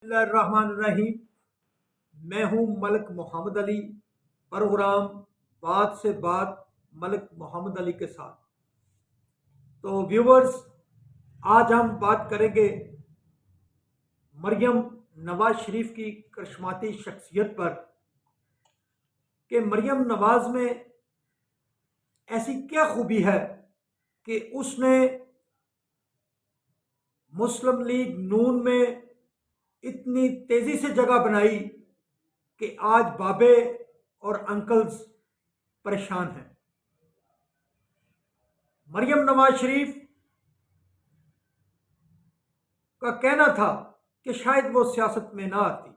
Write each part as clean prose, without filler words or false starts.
الرحمن الرحیم، میں ہوں ملک محمد علی، پروگرام بات سے بات ملک محمد علی کے ساتھ۔ تو ویورز، آج ہم بات کریں گے مریم نواز شریف کی کرشماتی شخصیت پر کہ مریم نواز میں ایسی کیا خوبی ہے کہ اس نے مسلم لیگ نون میں اتنی تیزی سے جگہ بنائی کہ آج بابے اور انکلز پریشان ہیں۔ مریم نواز شریف کا کہنا تھا کہ شاید وہ سیاست میں نہ آتی،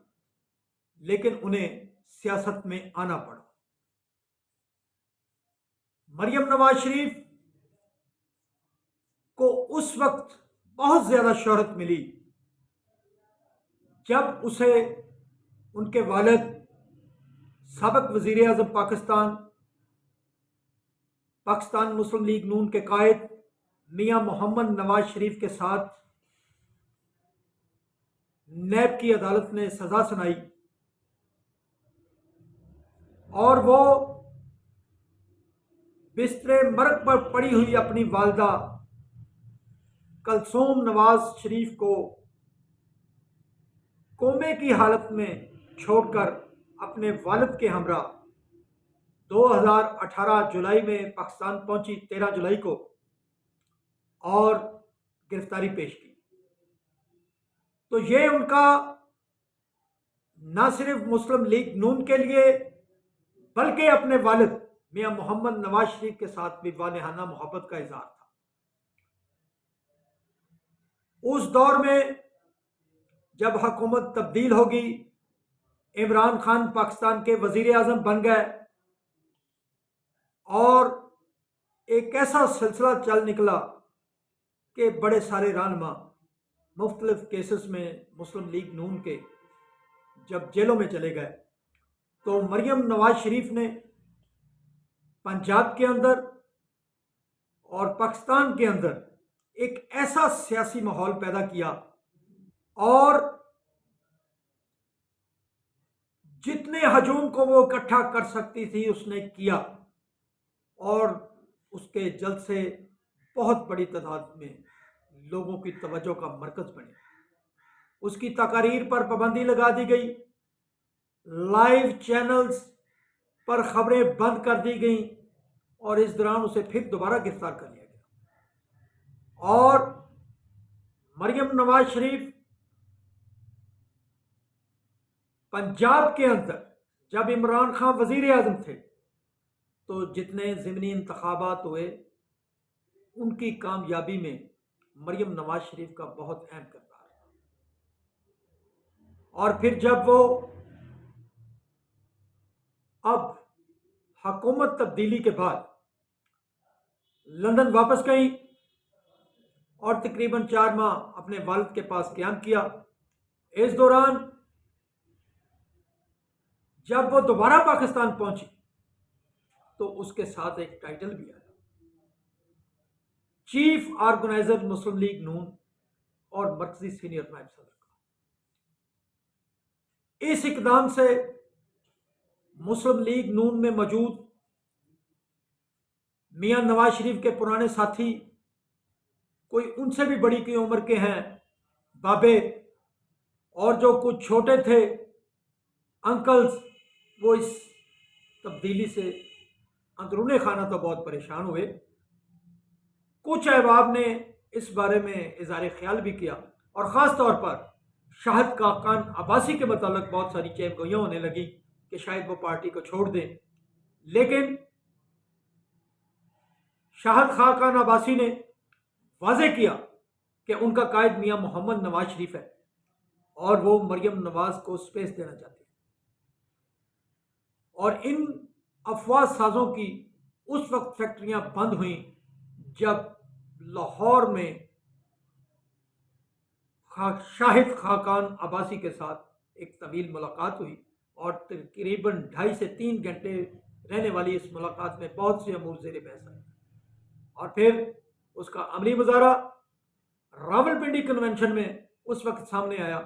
لیکن انہیں سیاست میں آنا پڑا۔ مریم نواز شریف کو اس وقت بہت زیادہ شہرت ملی جب اسے ان کے والد سابق وزیر اعظم پاکستان مسلم لیگ نون کے قائد میاں محمد نواز شریف کے ساتھ نیب کی عدالت نے سزا سنائی، اور وہ بستر مرگ پر پڑی ہوئی اپنی والدہ کلثوم نواز شریف کو کومے کی حالت میں چھوڑ کر اپنے والد کے ہمراہ 2018 جولائی میں پاکستان پہنچی، 13 جولائی کو، اور گرفتاری پیش کی۔ تو یہ ان کا نہ صرف مسلم لیگ نون کے لیے بلکہ اپنے والد میاں محمد نواز شریف کے ساتھ بھی والہانہ محبت کا اظہار تھا۔ اس دور میں جب حکومت تبدیل ہوگی، عمران خان پاکستان کے وزیر اعظم بن گئے، اور ایک ایسا سلسلہ چل نکلا کہ بڑے سارے رہنما مختلف کیسز میں مسلم لیگ نون کے جب جیلوں میں چلے گئے، تو مریم نواز شریف نے پنجاب کے اندر اور پاکستان کے اندر ایک ایسا سیاسی ماحول پیدا کیا، اور جتنے ہجوم کو وہ اکٹھا کر سکتی تھی اس نے کیا، اور اس کے جلد سے بہت بڑی تعداد میں لوگوں کی توجہ کا مرکز بنے۔ اس کی تقاریر پر پابندی لگا دی گئی، لائیو چینلز پر خبریں بند کر دی گئیں، اور اس دوران اسے پھر دوبارہ گرفتار کر لیا گیا۔ اور مریم نواز شریف پنجاب کے اندر جب عمران خان وزیر اعظم تھے تو جتنے ضمنی انتخابات ہوئے، ان کی کامیابی میں مریم نواز شریف کا بہت اہم کردار ہے۔ اور پھر جب وہ اب حکومت تبدیلی کے بعد لندن واپس گئیں اور تقریباً 4 ماہ اپنے والد کے پاس قیام کیا، اس دوران جب وہ دوبارہ پاکستان پہنچی تو اس کے ساتھ ایک ٹائٹل بھی آیا، چیف آرگنائزر مسلم لیگ نون اور مرکزی سینئر نائب صدر کا۔ اس اقدام سے مسلم لیگ نون میں موجود میاں نواز شریف کے پرانے ساتھی، کوئی ان سے بھی بڑی کی عمر کے ہیں، بابے، اور جو کچھ چھوٹے تھے، انکلز، وہ اس تبدیلی سے اندرون خانہ تو بہت پریشان ہوئے۔ کچھ احباب نے اس بارے میں اظہار خیال بھی کیا، اور خاص طور پر شاہد خاقان عباسی کے متعلق بہت ساری چہم گوئیاں ہونے لگی کہ شاید وہ پارٹی کو چھوڑ دیں، لیکن شاہد خاقان عباسی نے واضح کیا کہ ان کا قائد میاں محمد نواز شریف ہے، اور وہ مریم نواز کو سپیس دینا چاہتے ہیں۔ اور ان افواہ سازوں کی اس وقت فیکٹریاں بند ہوئیں جب لاہور میں شاہد خاقان عباسی کے ساتھ ایک طویل ملاقات ہوئی، اور تقریباً 2.5 سے 3 گھنٹے رہنے والی اس ملاقات میں بہت سے امور زیر بحث آئے، اور پھر اس کا عملی مظاہرہ راولپنڈی کنونشن میں اس وقت سامنے آیا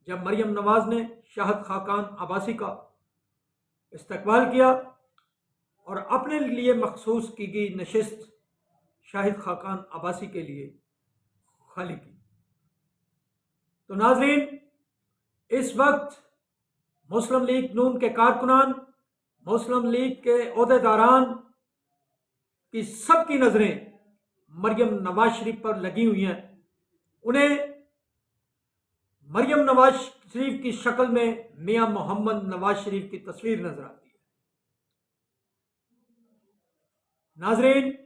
جب مریم نواز نے شاہد خاقان عباسی کا استقبال کیا اور اپنے لیے مخصوص کی گئی نشست شاہد خاقان عباسی کے لیے خالی کی۔ تو ناظرین، اس وقت مسلم لیگ نون کے کارکنان، مسلم لیگ کے عہدیداران کی سب کی نظریں مریم نواز شریف پر لگی ہوئی ہیں۔ انہیں مریم نواز شریف کی شکل میں میاں محمد نواز شریف کی تصویر نظر آتی ہے۔ ناظرین،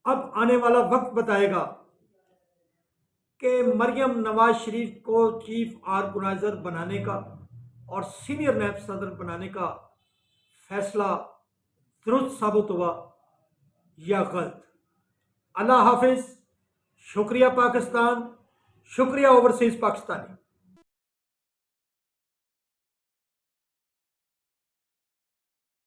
اب آنے والا وقت بتائے گا کہ مریم نواز شریف کو چیف آرگنائزر بنانے کا اور سینئر نیب صدر بنانے کا فیصلہ درست ثابت ہوا یا غلط۔ اللہ حافظ، شکریہ پاکستان، شکریہ اوورسیز پاکستانی۔